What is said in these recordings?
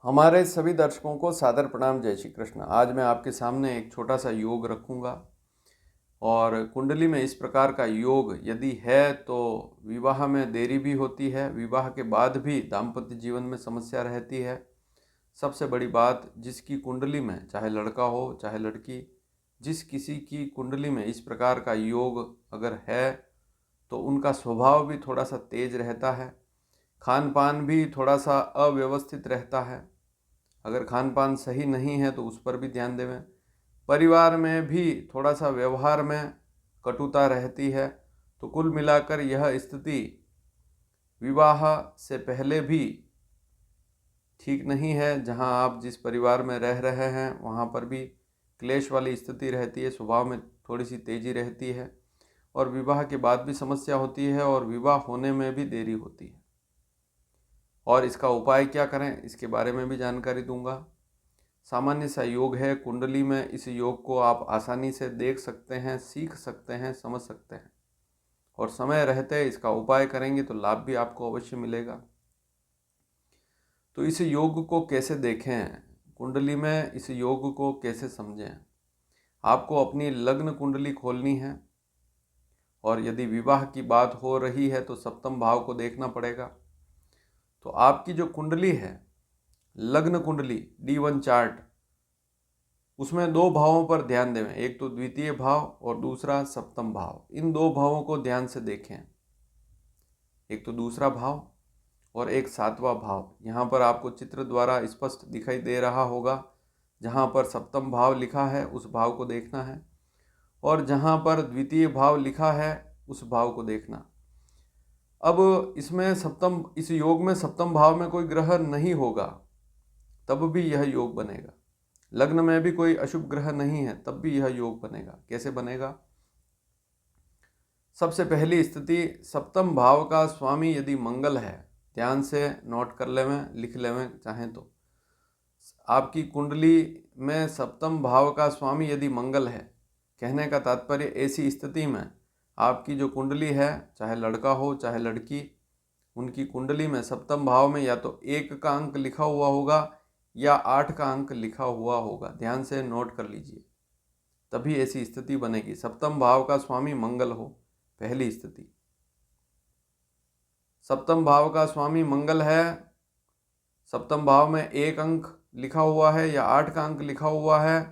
हमारे सभी दर्शकों को सादर प्रणाम। जय श्री कृष्ण। आज मैं आपके सामने एक छोटा सा योग रखूंगा और कुंडली में इस प्रकार का योग यदि है तो विवाह में देरी भी होती है, विवाह के बाद भी दाम्पत्य जीवन में समस्या रहती है। सबसे बड़ी बात, जिसकी कुंडली में चाहे लड़का हो चाहे लड़की, जिस किसी की कुंडली में इस प्रकार का योग अगर है तो उनका स्वभाव भी थोड़ा सा तेज रहता है, खान पान भी थोड़ा सा अव्यवस्थित रहता है। अगर खान पान सही नहीं है तो उस पर भी ध्यान देवें। परिवार में भी थोड़ा सा व्यवहार में कटुता रहती है। तो कुल मिलाकर यह स्थिति विवाह से पहले भी ठीक नहीं है। जहां आप जिस परिवार में रह रहे हैं वहां पर भी क्लेश वाली स्थिति रहती है, स्वभाव में थोड़ी सी तेजी रहती है और विवाह के बाद भी समस्या होती है और विवाह होने में भी देरी होती है। और इसका उपाय क्या करें, इसके बारे में भी जानकारी दूंगा। सामान्य सा योग है कुंडली में। इस योग को आप आसानी से देख सकते हैं, सीख सकते हैं, समझ सकते हैं और समय रहते इसका उपाय करेंगे तो लाभ भी आपको अवश्य मिलेगा। तो इस योग को कैसे देखें, कुंडली में इस योग को कैसे समझें? आपको अपनी लग्न कुंडली खोलनी है और यदि विवाह की बात हो रही है तो सप्तम भाव को देखना पड़ेगा। तो आपकी जो कुंडली है, लग्न कुंडली D1 चार्ट, उसमें दो भावों पर ध्यान दें। एक तो द्वितीय भाव और दूसरा सप्तम भाव। इन दो भावों को ध्यान से देखें। एक तो दूसरा भाव और एक सातवां भाव। यहाँ पर आपको चित्र द्वारा स्पष्ट दिखाई दे रहा होगा। जहाँ पर सप्तम भाव लिखा है उस भाव को देखना है और जहाँ पर द्वितीय भाव लिखा है उस भाव को देखना। अब इस योग में सप्तम भाव में कोई ग्रह नहीं होगा तब भी यह योग बनेगा। लग्न में भी कोई अशुभ ग्रह नहीं है तब भी यह योग बनेगा। कैसे बनेगा? सबसे पहली स्थिति, सप्तम भाव का स्वामी यदि मंगल है, ध्यान से नोट कर लेवें, लिख लेवें चाहें तो। आपकी कुंडली में सप्तम भाव का स्वामी यदि मंगल है, कहने का तात्पर्य ऐसी स्थिति में आपकी जो कुंडली है, चाहे लड़का हो चाहे लड़की, उनकी कुंडली में सप्तम भाव में या तो 1 का अंक लिखा हुआ होगा या 8 का अंक लिखा हुआ होगा। ध्यान से नोट कर लीजिए, तभी ऐसी स्थिति बनेगी। सप्तम भाव का स्वामी मंगल हो, पहली स्थिति। सप्तम भाव का स्वामी मंगल है, सप्तम भाव में 1 अंक लिखा हुआ है या 8 का अंक लिखा हुआ है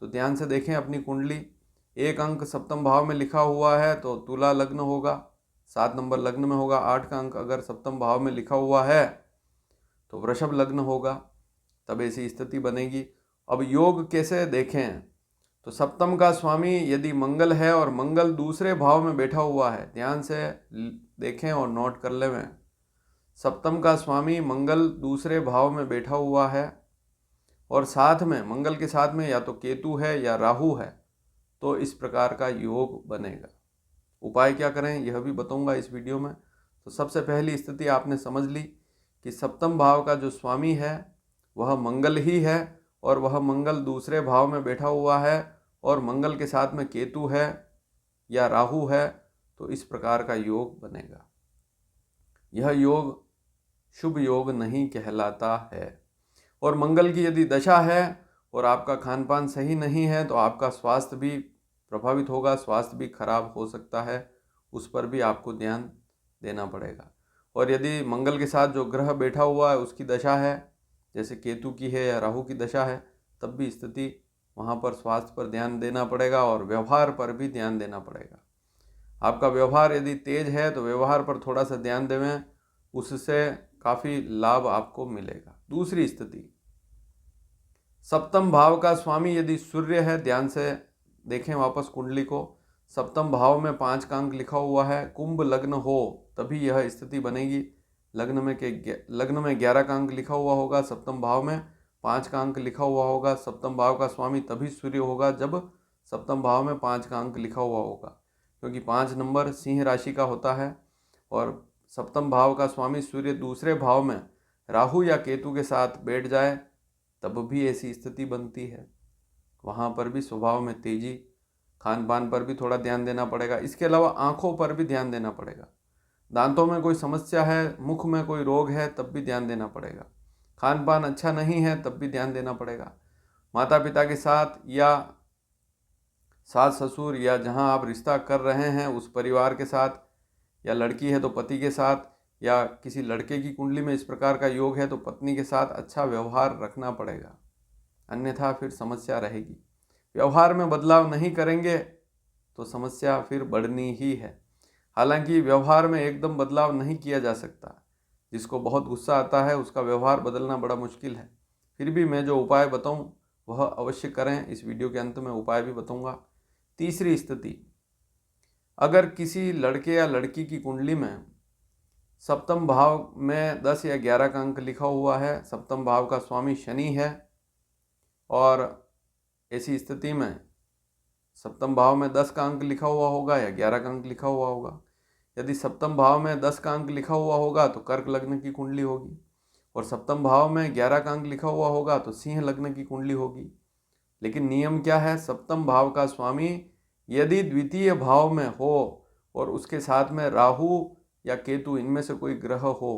तो ध्यान से देखें अपनी कुंडली। 1 अंक सप्तम भाव में लिखा हुआ है तो तुला लग्न होगा, 7 नंबर लग्न में होगा। 8 का अंक अगर सप्तम भाव में लिखा हुआ है तो वृषभ लग्न होगा, तब ऐसी स्थिति बनेगी। अब योग कैसे देखें? तो सप्तम का स्वामी यदि मंगल है और मंगल दूसरे भाव में बैठा हुआ है, ध्यान से देखें और नोट कर लें। सप्तम का स्वामी मंगल दूसरे भाव में बैठा हुआ है और साथ में मंगल के साथ में या तो केतु है या राहु है, तो इस प्रकार का योग बनेगा। उपाय क्या करें यह भी बताऊंगा इस वीडियो में। तो सबसे पहली स्थिति आपने समझ ली कि सप्तम भाव का जो स्वामी है वह मंगल ही है और वह मंगल दूसरे भाव में बैठा हुआ है और मंगल के साथ में केतु है या राहु है, तो इस प्रकार का योग बनेगा। यह योग शुभ योग नहीं कहलाता है। और मंगल की यदि दशा है और आपका खान पान सही नहीं है तो आपका स्वास्थ्य भी प्रभावित होगा, स्वास्थ्य भी खराब हो सकता है, उस पर भी आपको ध्यान देना पड़ेगा। और यदि मंगल के साथ जो ग्रह बैठा हुआ है उसकी दशा है, जैसे केतु की है या राहु की दशा है, तब भी स्थिति वहाँ पर स्वास्थ्य पर ध्यान देना पड़ेगा और व्यवहार पर भी ध्यान देना पड़ेगा। आपका व्यवहार यदि तेज है तो व्यवहार पर थोड़ा सा ध्यान देवें, उससे काफ़ी लाभ आपको मिलेगा। दूसरी स्थिति, सप्तम भाव का स्वामी यदि सूर्य है, ध्यान से देखें वापस कुंडली को। सप्तम भाव में 5 का अंक लिखा हुआ है, कुंभ लग्न हो तभी यह स्थिति बनेगी। लग्न में 11 का अंक लिखा हुआ होगा, सप्तम भाव में 5 का अंक लिखा हुआ होगा। सप्तम भाव का स्वामी तभी सूर्य होगा जब सप्तम भाव में 5 का अंक लिखा हुआ होगा, क्योंकि 5 नंबर सिंह राशि का होता है और सप्तम भाव का स्वामी सूर्य दूसरे भाव में राहु या केतु के साथ बैठ जाए तब भी ऐसी स्थिति बनती है। वहाँ पर भी स्वभाव में तेजी, खान पान पर भी थोड़ा ध्यान देना पड़ेगा। इसके अलावा आँखों पर भी ध्यान देना पड़ेगा। दांतों में कोई समस्या है, मुख में कोई रोग है, तब भी ध्यान देना पड़ेगा। खान पान अच्छा नहीं है तब भी ध्यान देना पड़ेगा। माता पिता के साथ या सास ससुर या जहां आप रिश्ता कर रहे हैं उस परिवार के साथ, या लड़की है तो पति के साथ, या किसी लड़के की कुंडली में इस प्रकार का योग है तो पत्नी के साथ अच्छा व्यवहार रखना पड़ेगा, अन्यथा फिर समस्या रहेगी। व्यवहार में बदलाव नहीं करेंगे तो समस्या फिर बढ़नी ही है। हालांकि व्यवहार में एकदम बदलाव नहीं किया जा सकता, जिसको बहुत गुस्सा आता है उसका व्यवहार बदलना बड़ा मुश्किल है। फिर भी मैं जो उपाय बताऊं वह अवश्य करें। इस वीडियो के अंत में उपाय भी बताऊंगा। तीसरी स्थिति, अगर किसी लड़के या लड़की की कुंडली में सप्तम भाव में 10 या 11 का अंक लिखा हुआ है, सप्तम भाव का स्वामी शनि है, और ऐसी स्थिति में सप्तम भाव में 10 का अंक लिखा हुआ होगा या 11 का अंक लिखा हुआ होगा। यदि सप्तम भाव में 10 का अंक लिखा हुआ होगा तो कर्क लग्न की कुंडली होगी, और सप्तम भाव में 11 का अंक लिखा हुआ होगा तो सिंह लग्न की कुंडली होगी। लेकिन नियम क्या है, सप्तम भाव का स्वामी यदि द्वितीय भाव में हो और उसके साथ में राहु या केतु इनमें से कोई ग्रह हो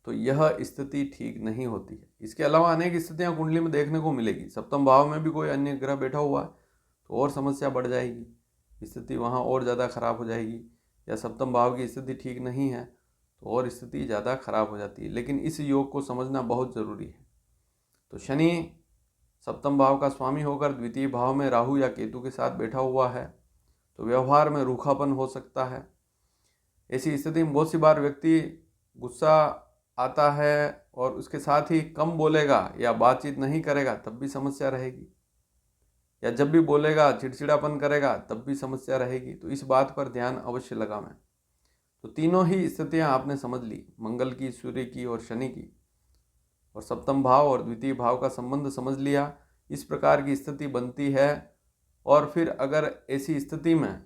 तो यह स्थिति ठीक नहीं होती है। इसके अलावा अनेक स्थितियां कुंडली में देखने को मिलेगी। सप्तम भाव में भी कोई अन्य ग्रह बैठा हुआ है तो और समस्या बढ़ जाएगी, स्थिति वहाँ और ज़्यादा खराब हो जाएगी, या सप्तम भाव की स्थिति ठीक नहीं है तो और स्थिति ज़्यादा खराब हो जाती है। लेकिन इस योग को समझना बहुत ज़रूरी है। तो शनि सप्तम भाव का स्वामी होकर द्वितीय भाव में राहु या केतु के साथ बैठा हुआ है तो व्यवहार में रूखापन हो सकता है। ऐसी स्थिति में बहुत सी बार व्यक्ति गुस्सा आता है और उसके साथ ही कम बोलेगा या बातचीत नहीं करेगा तब भी समस्या रहेगी, या जब भी बोलेगा चिड़चिड़ापन करेगा तब भी समस्या रहेगी। तो इस बात पर ध्यान अवश्य लगावें। तो तीनों ही स्थितियां आपने समझ ली, मंगल की, सूर्य की और शनि की, और सप्तम भाव और द्वितीय भाव का संबंध समझ लिया। इस प्रकार की स्थिति बनती है। और फिर अगर ऐसी स्थिति में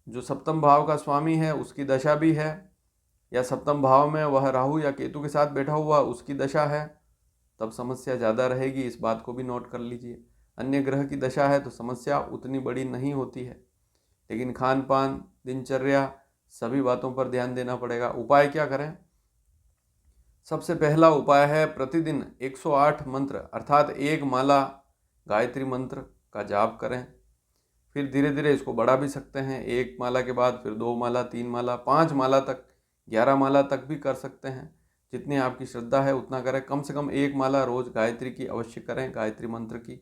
जो सप्तम भाव का स्वामी है उसकी दशा भी है, या सप्तम भाव में वह राहु या केतु के साथ बैठा हुआ उसकी दशा है, तब समस्या ज़्यादा रहेगी। इस बात को भी नोट कर लीजिए। अन्य ग्रह की दशा है तो समस्या उतनी बड़ी नहीं होती है, लेकिन खान पान, दिनचर्या, सभी बातों पर ध्यान देना पड़ेगा। उपाय क्या करें? सबसे पहला उपाय है प्रतिदिन 108 मंत्र अर्थात एक माला गायत्री मंत्र का जाप करें। फिर धीरे धीरे इसको बढ़ा भी सकते हैं, एक माला के बाद फिर 2 माला, 3 माला, 5 माला तक, 11 माला तक भी कर सकते हैं। जितनी आपकी श्रद्धा है उतना करें। कम से कम एक माला रोज गायत्री की अवश्य करें, गायत्री मंत्र की।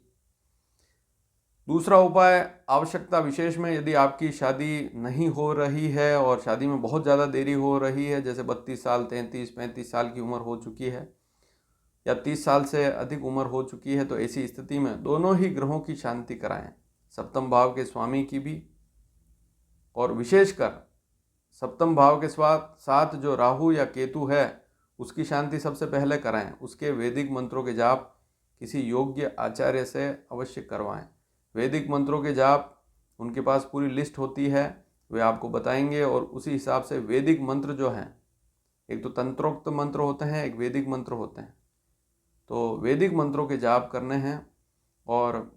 दूसरा उपाय, आवश्यकता विशेष में यदि आपकी शादी नहीं हो रही है और शादी में बहुत ज़्यादा देरी हो रही है, जैसे 32 साल, 33, 35 साल की उम्र हो चुकी है या 30 साल से अधिक उम्र हो चुकी है, तो ऐसी स्थिति में दोनों ही ग्रहों की शांति कराएं, सप्तम भाव के स्वामी की भी, और विशेषकर सप्तम भाव के साथ जो राहु या केतु है उसकी शांति सबसे पहले कराएं। उसके वैदिक मंत्रों के जाप किसी योग्य आचार्य से अवश्य करवाएं। वैदिक मंत्रों के जाप उनके पास पूरी लिस्ट होती है, वे आपको बताएंगे, और उसी हिसाब से वैदिक मंत्र जो हैं, एक तो तंत्रोक्त मंत्र होते हैं, एक वैदिक मंत्र होते हैं, तो वैदिक मंत्रों के जाप करने हैं। और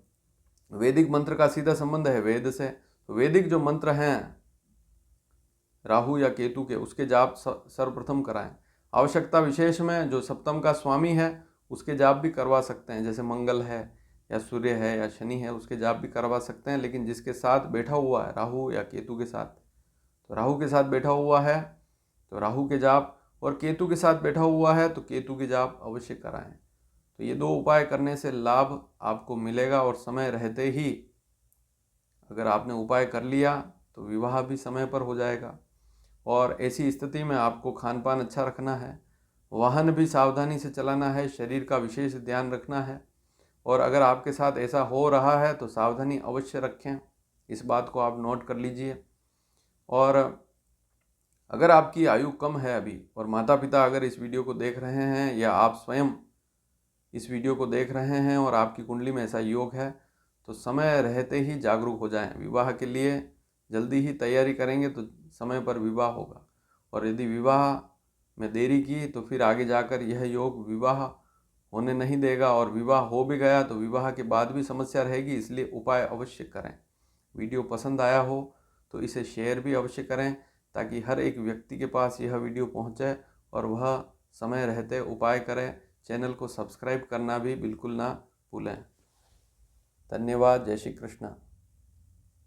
वैदिक मंत्र का सीधा संबंध है वेद से, तो वैदिक जो मंत्र हैं राहु या केतु के, उसके जाप सर्वप्रथम कराएं। आवश्यकता विशेष में जो सप्तम का स्वामी है उसके जाप भी करवा सकते हैं, जैसे मंगल है या सूर्य है या शनि है, उसके जाप भी करवा सकते हैं। लेकिन जिसके साथ बैठा हुआ है राहु या केतु के साथ, तो राहु के साथ बैठा हुआ है तो राहु के जाप, और केतु के साथ बैठा हुआ है तो केतु के जाप अवश्य कराएं। तो ये 2 उपाय करने से लाभ आपको मिलेगा, और समय रहते ही अगर आपने उपाय कर लिया तो विवाह भी समय पर हो जाएगा। और ऐसी स्थिति में आपको खान पान अच्छा रखना है, वाहन भी सावधानी से चलाना है, शरीर का विशेष ध्यान रखना है। और अगर आपके साथ ऐसा हो रहा है तो सावधानी अवश्य रखें, इस बात को आप नोट कर लीजिए। और अगर आपकी आयु कम है अभी, और माता पिता अगर इस वीडियो को देख रहे हैं या आप स्वयं इस वीडियो को देख रहे हैं और आपकी कुंडली में ऐसा योग है, तो समय रहते ही जागरूक हो जाएं। विवाह के लिए जल्दी ही तैयारी करेंगे तो समय पर विवाह होगा, और यदि विवाह में देरी की तो फिर आगे जाकर यह योग विवाह होने नहीं देगा, और विवाह हो भी गया तो विवाह के बाद भी समस्या रहेगी। इसलिए उपाय अवश्य करें। वीडियो पसंद आया हो तो इसे शेयर भी अवश्य करें, ताकि हर एक व्यक्ति के पास यह वीडियो पहुंचे और वह समय रहते उपाय करें। चैनल को सब्सक्राइब करना भी बिल्कुल ना भूलें। धन्यवाद। जय श्री कृष्ण।